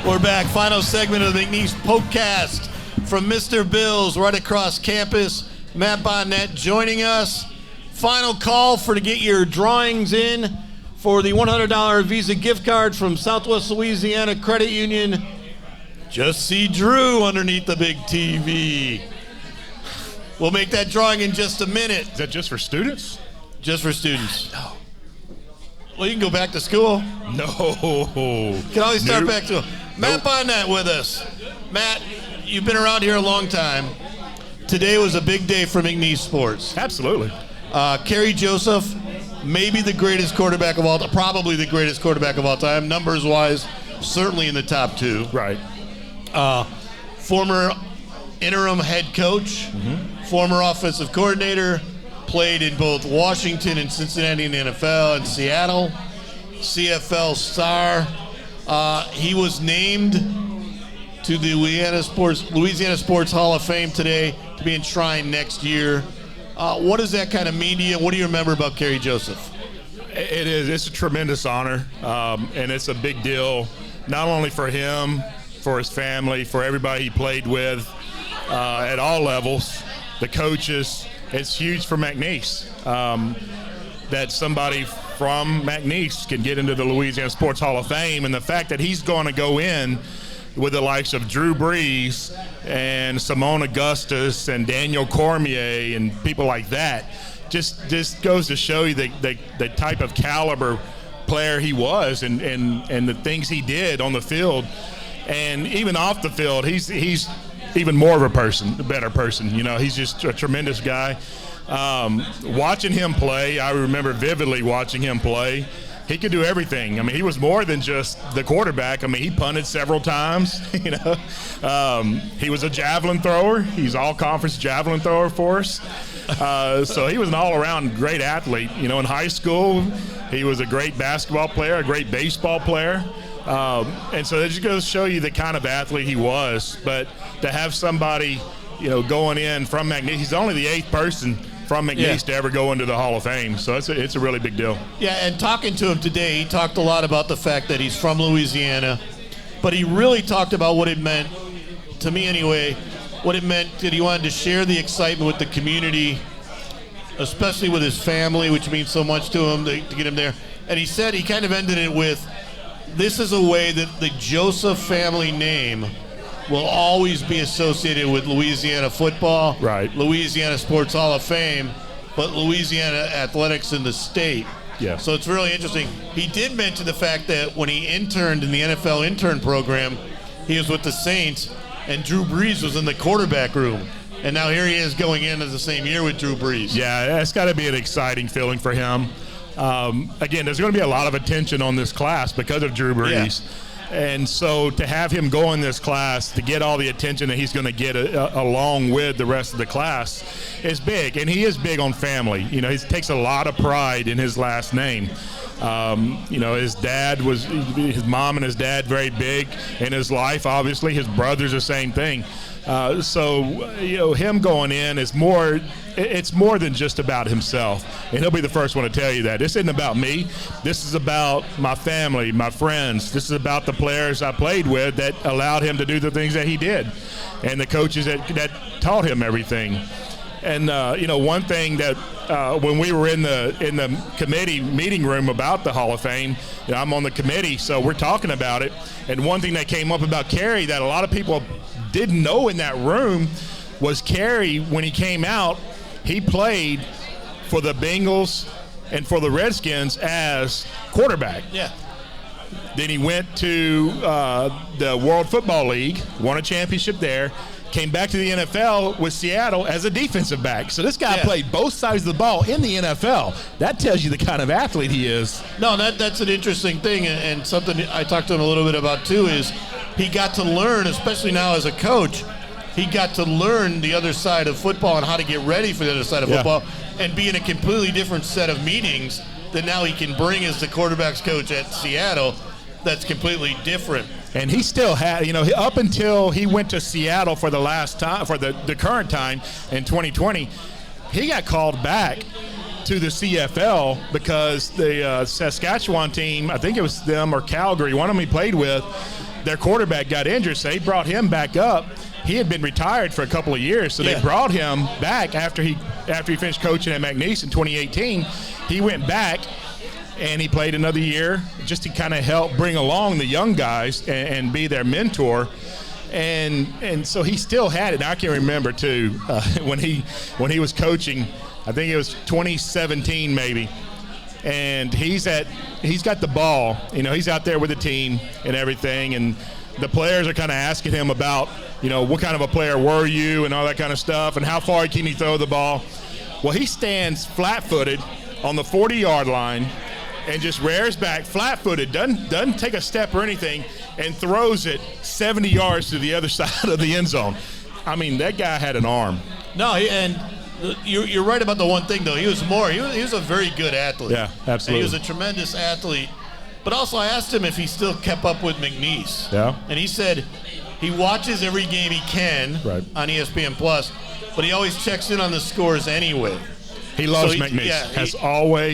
We're back. Final segment of the McNeese PokeCast from Mr. Bill's right across campus. Matt Bonnette joining us. Final call to get your drawings in for the $100 Visa gift card from Southwest Louisiana Credit Union. Just see Drew underneath the big TV. We'll make that drawing in just a minute. Is that just for students? Just for students. No. Well, you can go back to school. No. Can always start back to school. Matt Bonnette with us. Matt, you've been around here a long time. Today was a big day for McNeese sports. Absolutely. Kerry Joseph, maybe the greatest quarterback of all time, probably the greatest quarterback of all time, numbers-wise, certainly in the top two. Right. Former interim head coach, former offensive coordinator, played in both Washington and Cincinnati in the NFL and Seattle, CFL star. He was named to the Louisiana Sports Hall of Fame today to be enshrined next year. What does that kind of mean to you? What do you remember about Kerry Joseph? It is. It's a tremendous honor, and it's a big deal, not only for him, for his family, for everybody he played with at all levels, the coaches. It's huge for McNeese that somebody from McNeese can get into the Louisiana Sports Hall of Fame, and the fact that he's going to go in with the likes of Drew Brees and Simone Augustus and Daniel Cormier and people like that just goes to show you the type of caliber player he was and the things he did on the field. And even off the field, he's even more of a better person. You know, he's just a tremendous guy. Watching him play, I remember vividly watching him play. He could do everything. I mean, he was more than just the quarterback. I mean, he punted several times, you know. He was a javelin thrower. He's all-conference javelin thrower for us. So he was an all-around great athlete. You know, in high school, he was a great basketball player, a great baseball player. And so it just goes to show you the kind of athlete he was. But to have somebody, you know, going in from McNeese, he's only the 8th person from McNeese to ever go into the Hall of Fame. So it's a really big deal. Yeah, and talking to him today, he talked a lot about the fact that he's from Louisiana, but he really talked about what it meant, to me anyway, what it meant that he wanted to share the excitement with the community, especially with his family, which means so much to him to get him there. And he said, he kind of ended it with, this is a way that the Joseph family name will always be associated with Louisiana football, right? Louisiana Sports Hall of Fame, but Louisiana athletics in the state. Yeah. So it's really interesting. He did mention the fact that when he interned in the NFL intern program, he was with the Saints, and Drew Brees was in the quarterback room. And now here he is going into the same year with Drew Brees. Yeah, that's got to be an exciting feeling for him. Again, there's going to be a lot of attention on this class because of Drew Brees. Yeah. And so to have him go in this class, to get all the attention that he's going to get along with the rest of the class is big. And he is big on family. You know, he takes a lot of pride in his last name. You know, his mom and his dad very big in his life, obviously. His brother's the same thing. So, you know, him going in is it's more than just about himself. And he'll be the first one to tell you that. This isn't about me. This is about my family, my friends. This is about the players I played with that allowed him to do the things that he did, and the coaches that taught him everything. And, you know, one thing that when we were in the committee meeting room about the Hall of Fame, you know, I'm on the committee, so we're talking about it. And one thing that came up about Kerry that a lot of people didn't know in that room was Kerry, when he came out, he played for the Bengals and for the Redskins as quarterback. Yeah. Then he went to the World Football League, won a championship there, came back to the NFL with Seattle as a defensive back. So this guy played both sides of the ball in the NFL. That tells you the kind of athlete he is. No, that's an interesting thing, and something I talked to him a little bit about too is he got to learn, especially now as a coach, he got to learn the other side of football and how to get ready for the other side of football and be in a completely different set of meetings that now he can bring as the quarterback's coach at Seattle. That's completely different. And he still had, you know, up until he went to Seattle for the last time, for the current time in 2020, he got called back to the CFL because the Saskatchewan team, I think it was them or Calgary, one of them he played with, their quarterback got injured, so they brought him back up. He had been retired for a couple of years, so they brought him back after he after he finished coaching at McNeese in 2018, he went back and he played another year just to kind of help bring along the young guys and be their mentor. And so he still had it. Now, I can remember too when he was coaching. I think it was 2017 maybe, and he's got the ball. He's out there with the team and everything, and the players are kind of asking him about, what kind of a player were you and all that kind of stuff, and how far can he throw the ball. Well, he stands flat-footed on the 40-yard line and just rears back flat-footed, doesn't take a step or anything, and throws it 70 yards to the other side of the end zone. I mean, that guy had an arm. No, and you're right about the one thing, though. He was a very good athlete. Yeah, absolutely. And he was a tremendous athlete. But also, I asked him if he still kept up with McNeese. Yeah. And he said he watches every game he can on ESPN+, but he always checks in on the scores anyway. He loves McNeese. Yeah,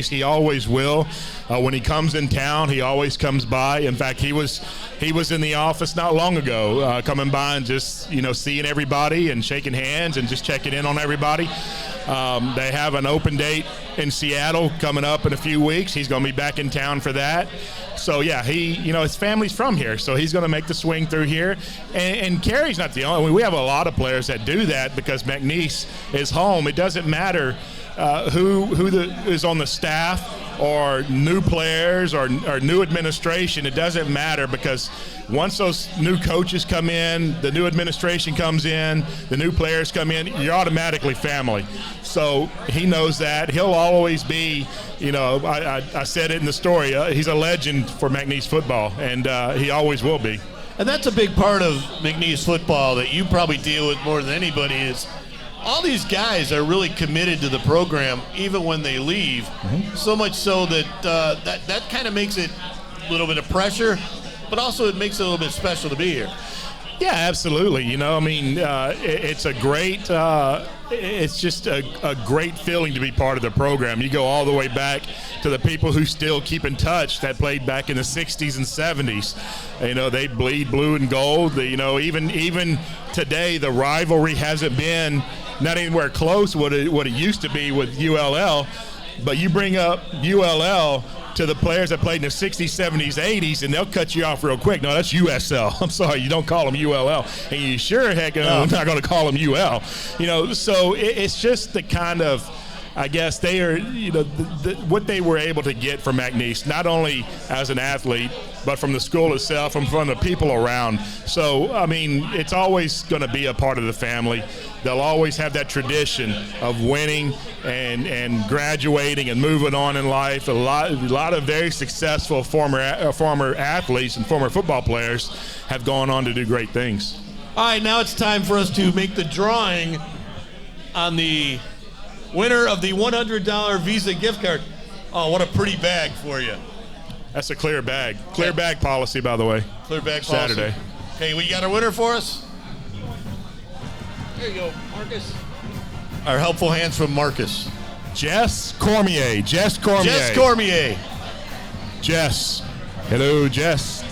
he always will. When he comes in town, he always comes by. In fact, he was in the office not long ago, coming by and just seeing everybody and shaking hands and just checking in on everybody. They have an open date in Seattle coming up in a few weeks. He's going to be back in town for that. So yeah, his family's from here, so he's going to make the swing through here. And Kerry's not the only one. We have a lot of players that do that because McNeese is home. It doesn't matter who is on the staff or new players or new administration. It doesn't matter because once those new coaches come in, the new administration comes in, the new players come in, you're automatically family. So he knows that. He'll always be, I said it in the story, he's a legend for McNeese football, and he always will be. And that's a big part of McNeese football that you probably deal with more than anybody is all these guys are really committed to the program even when they leave, so much so that that kind of makes it a little bit of pressure, but also it makes it a little bit special to be here. Yeah, absolutely. It's a great it's just a great feeling to be part of the program. You go all the way back to the people who still keep in touch that played back in the 60s and 70s. They bleed blue and gold. Even today, the rivalry hasn't been not anywhere close what it used to be with ULL. But you bring up ULL to the players that played in the 60s, 70s, 80s, and they'll cut you off real quick. No, that's USL. I'm sorry, you don't call them ULL. And you sure heck not going to call them UL. So it's just the kind of, I guess they are, what they were able to get from McNeese, not only as an athlete, but from the school itself and from the people around. So, it's always going to be a part of the family. They'll always have that tradition of winning and graduating and moving on in life. A lot of very successful former athletes and former football players have gone on to do great things. All right, now it's time for us to make the drawing on the winner of the $100 Visa gift card. Oh, what a pretty bag for you. That's a clear bag. Clear bag policy, by the way. Clear bag policy. Saturday. Okay, we got our winner for us? There you go, Marcus. Our helpful hands from Marcus. Jess Cormier. Jess Cormier. Jess. Hello, Jess.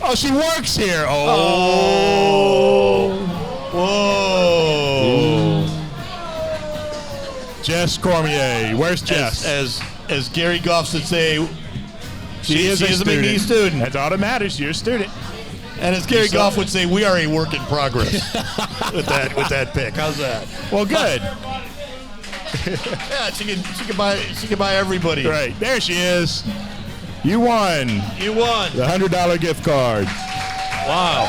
Oh, she works here. Oh. Whoa. Jess Cormier. Where's Jess? As Gary Goff would say, she is a McNeese student. That's all that matters. You're a student. And as Gary Goff would say, we are a work in progress with that pick. How's that? Well, good. Yeah, she can buy everybody. Right. There she is. You won. The $100 gift card. Wow.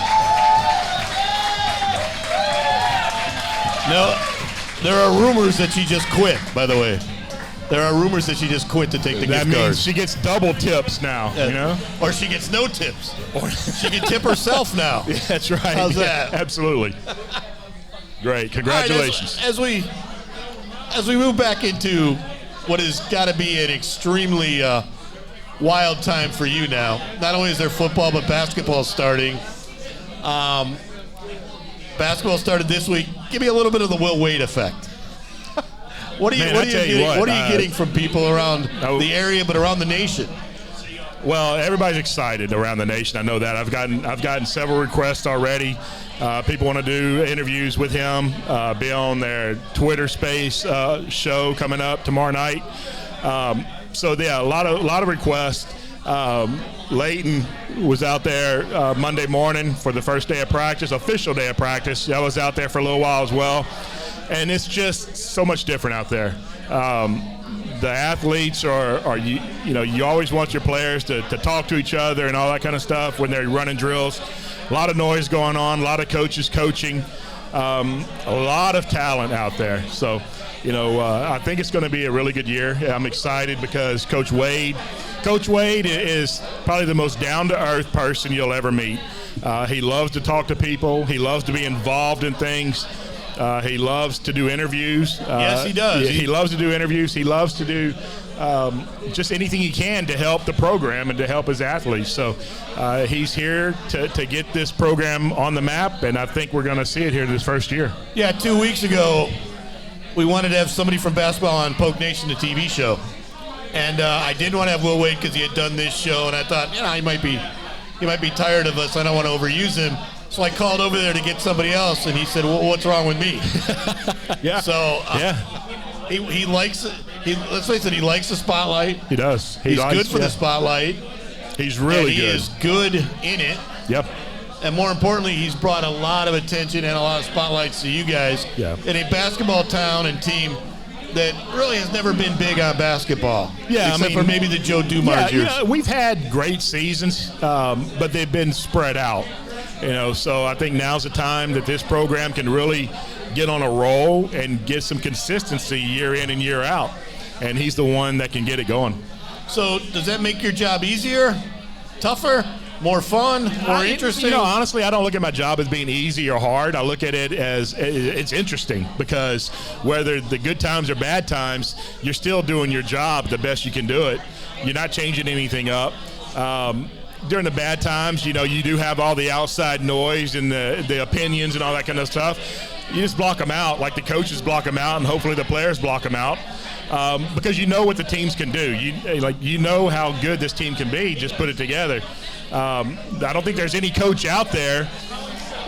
No, there are rumors that she just quit, by the way. There are rumors that she just quit to take the gift card. That means she gets double tips now, Or she gets no tips. Or she can tip herself now. Yeah, that's right. How's that? Absolutely. Great. Congratulations. Right, as we move back into what has got to be an extremely wild time for you now. Not only is there football, but basketball starting. Basketball started this week. Give me a little bit of the Will Wade effect. What are you getting from people around the area, but around the nation? Well, everybody's excited around the nation. I know that. I've gotten several requests already. People want to do interviews with him, be on their Twitter Space show coming up tomorrow night. So yeah, a lot of requests. Leighton was out there Monday morning for the first day of practice, official day of practice. I was out there for a little while as well, and it's just so much different out there. The athletes are you always want your players to talk to each other and all that kind of stuff when they're running drills. A lot of noise going on, a lot of coaches coaching, a lot of talent out there. So, I think it's going to be a really good year. I'm excited because Coach Wade is probably the most down-to-earth person you'll ever meet. He loves to talk to people. He loves to be involved in things. He loves to do interviews. Yes, he does. He loves to do interviews. He loves to do just anything he can to help the program and to help his athletes. So he's here to get this program on the map, and I think we're going to see it here this first year. Yeah, 2 weeks ago, we wanted to have somebody from basketball on Poke Nation, the TV show. And I didn't want to have Will Wade because he had done this show, and I thought, he might be tired of us. I don't want to overuse him. So I called over there to get somebody else, and he said, well, what's wrong with me? Yeah. So he likes it. Let's face it, he likes the spotlight. He does. He's good for the spotlight. He's really good. He is good in it. Yep. And more importantly, he's brought a lot of attention and a lot of spotlights to you guys in a basketball town and team that really has never been big on basketball. Yeah, except for maybe the Joe Dumars years. We've had great seasons, but they've been spread out. So I think now's the time that this program can really get on a roll and get some consistency year in and year out. And he's the one that can get it going. So does that make your job easier, tougher, more fun, more interesting? Honestly, I don't look at my job as being easy or hard. I look at it as it's interesting because whether the good times or bad times, you're still doing your job the best you can do it. You're not changing anything up. During the bad times, you do have all the outside noise and the opinions and all that kind of stuff. You just block them out, like the coaches block them out, and hopefully the players block them out, because you know what the teams can do. You know how good this team can be. Just put it together. I don't think there's any coach out there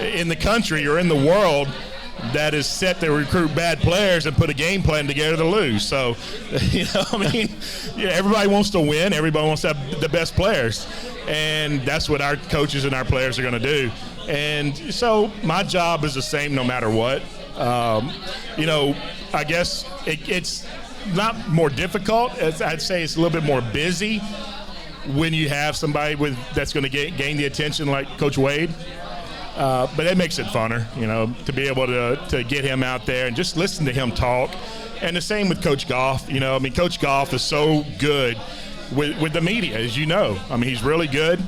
in the country or in the world that is set to recruit bad players and put a game plan together to lose. So, everybody wants to win. Everybody wants to have the best players. And that's what our coaches and our players are going to do. And so my job is the same no matter what. I guess it's not more difficult. I'd say it's a little bit more busy when you have somebody that's going to gain the attention like Coach Wade. But it makes it funner, to be able to get him out there and just listen to him talk. And the same with Coach Goff. Coach Goff is so good with the media, as you know. He's really good,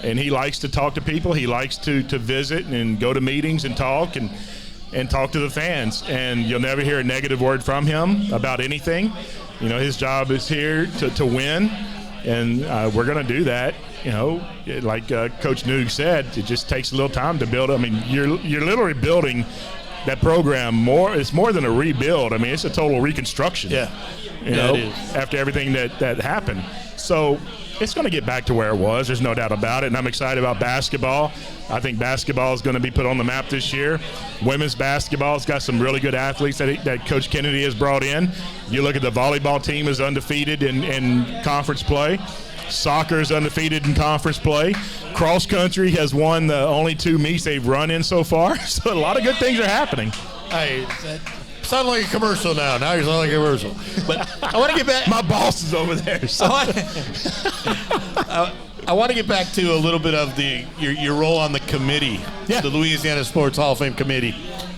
and he likes to talk to people. He likes to visit and go to meetings and talk and talk to the fans. And you'll never hear a negative word from him about anything. His job is here to win, and we're going to do that. Like Coach Neug said, it just takes a little time to build. You're literally building that program it's more than a rebuild. It's a total reconstruction. Yeah. It is. After everything that happened. So it's going to get back to where it was. There's no doubt about it. And I'm excited about basketball. I think basketball is going to be put on the map this year. Women's basketball has got some really good athletes that Coach Kennedy has brought in. You look at the volleyball team is undefeated in conference play. Soccer is undefeated in conference play. Cross country has won the only 2 meets they've run in so far. So a lot of good things are happening. Hey, sound like a commercial now. Now you're sounding like a commercial. But I want to get back. My boss is over there. So. I want to get back to a little bit of your role on the committee, the Louisiana Sports Hall of Fame committee.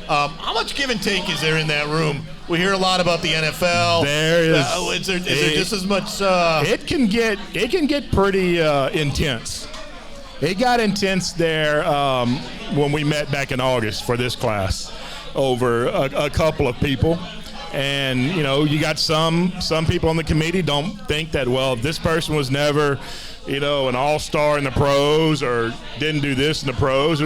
How much give and take is there in that room? We hear a lot about the NFL. There is. Is there just as much? It can get pretty intense. It got intense there when we met back in August for this class over a couple of people. And, you got some people on the committee don't think that, well, this person was never, an all-star in the pros or didn't do this in the pros.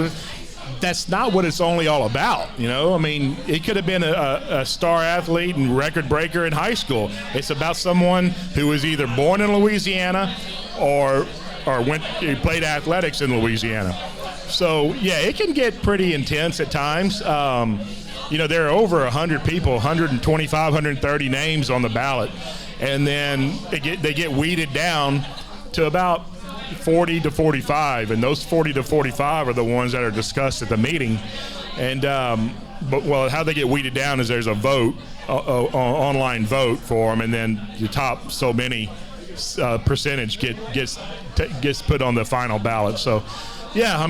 That's not what it's only all about, It could have been a star athlete and record breaker in high school. It's about someone who was either born in Louisiana or played athletics in Louisiana. So, yeah, it can get pretty intense at times. There are over 100 people, 125, 130 names on the ballot. And then they get weeded down to about 40 to 45. And those 40 to 45 are the ones that are discussed at the meeting. And, how they get weeded down is there's a vote, online vote for them. And then the top so many percentage gets put on the final ballot. So, yeah,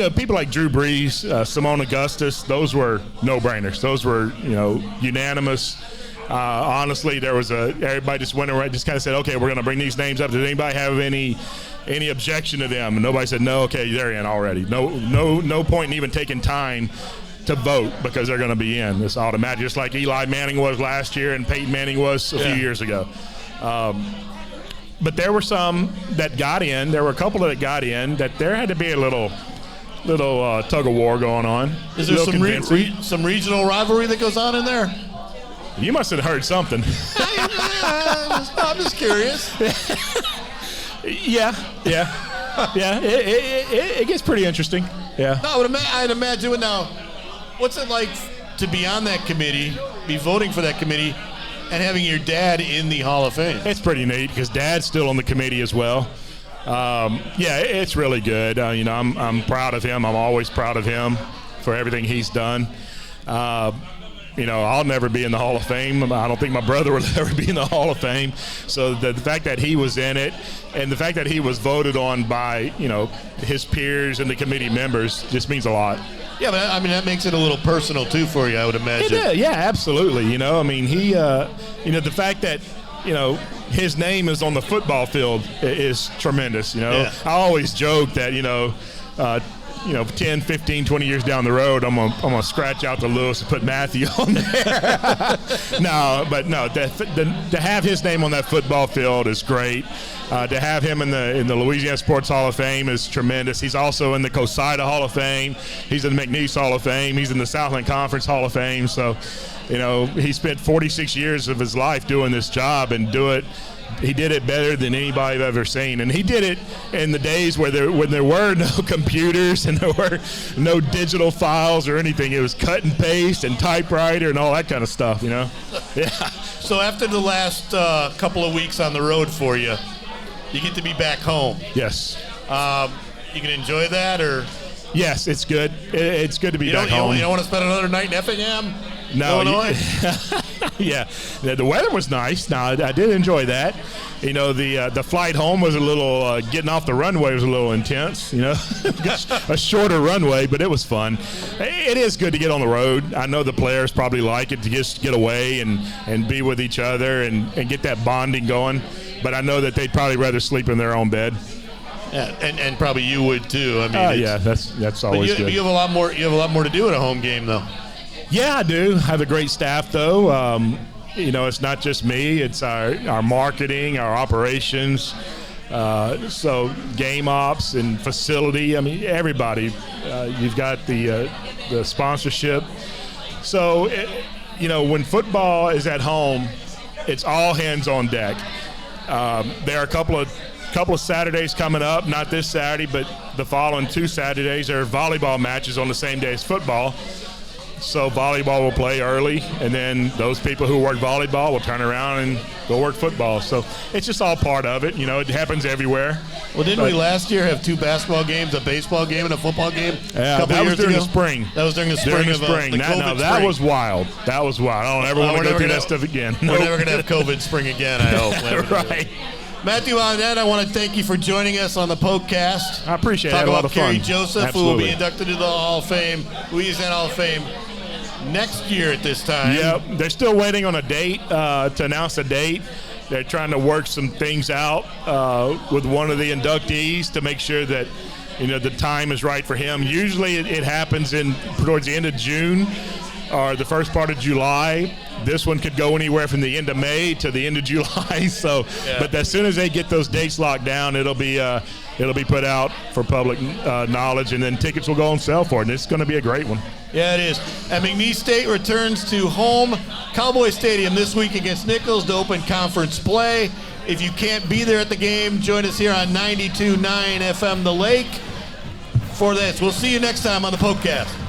people like Drew Brees, Simone Augustus, those were no-brainers. Those were, unanimous. Honestly, everybody just went around, just kind of said, okay, we're going to bring these names up. Did anybody have any objection to them? And nobody said, no, okay, they're in already. No point in even taking time to vote because they're going to be in. It's automatic, just like Eli Manning was last year and Peyton Manning was a few years ago. But there were some that got in. There were a couple that got in that there had to be a little tug of war going on. Is there some regional rivalry that goes on in there? You must have heard something. I'm just curious. Yeah. It gets pretty interesting. Yeah. No, I'd imagine now. What's it like to be on that committee, be voting for that committee, and having your dad in the Hall of Fame? It's pretty neat because Dad's still on the committee as well. It's really good. I'm proud of him. I'm always proud of him for everything he's done. I'll never be in the Hall of Fame. I don't think my brother will ever be in the Hall of Fame. So the fact that he was in it and the fact that he was voted on by, his peers and the committee members just means a lot. Yeah, but that makes it a little personal too for you, I would imagine. Yeah, absolutely. He, the fact that, his name is on the football field is tremendous. I always joke that, 10, 15, 20 years down the road, I'm gonna scratch out the Lewis and put Matthew on there. To have his name on that football field is great. To have him in the Louisiana Sports Hall of Fame is tremendous. He's also in the COSIDA Hall of Fame. He's in the McNeese Hall of Fame. He's in the Southland Conference Hall of Fame. So, he spent 46 years of his life doing this job and he did it better than anybody I've ever seen. And he did it in the days when there were no computers and there were no digital files or anything. It was cut and paste and typewriter and all that kind of stuff, Yeah. So after the last couple of weeks on the road for you, you get to be back home. Yes. You can enjoy that, or? Yes, it's good. It's good to be back home. You don't want to spend another night in Effingham? No. Illinois? Yeah. The weather was nice. Now, I did enjoy that. The flight home was a little, getting off the runway was a little intense, a shorter runway, but it was fun. It is good to get on the road. I know the players probably like it to just get away and be with each other and get that bonding going. But I know that they'd probably rather sleep in their own bed. Yeah, and probably you would too. That's always good. You have a lot more. You have a lot more to do at a home game, though. Yeah, I do. I have a great staff, though. It's not just me. It's our marketing, our operations, so game ops and facility. Everybody. You've got the sponsorship. So, when football is at home, it's all hands on deck. There are a couple of Saturdays coming up, not this Saturday, but the following 2 Saturdays. There are volleyball matches on the same day as football. So volleyball will play early, and then those people who work volleyball will turn around and go work football. So it's just all part of it. It happens everywhere. Well, didn't we last year have 2 basketball games, a baseball game and a football game? Yeah, that was during the spring. That was during the spring. That was wild. That was wild. I don't ever want to go through that stuff again. We're never going to have COVID spring again, I hope. Right. Matthew Bonnette, I want to thank you for joining us on the PokeCast. I appreciate it. I had a lot of fun. Talk about Kerry Joseph, who will be inducted into the Hall of Fame, Louisiana Hall of Fame, next year at this time. Yep. They're still waiting on a date, to announce a date. They're trying to work some things out with one of the inductees to make sure that the time is right for him. Usually it happens towards the end of June or the first part of July. This one could go anywhere from the end of May to the end of July. So, yeah. But as soon as they get those dates locked down, it'll be put out for public knowledge, and then tickets will go on sale for it. And it's going to be a great one. Yeah, it is. And McNeese State returns to home Cowboys Stadium this week against Nichols to open conference play. If you can't be there at the game, join us here on 92.9 FM The Lake. for this. We'll see you next time on the PokeCast.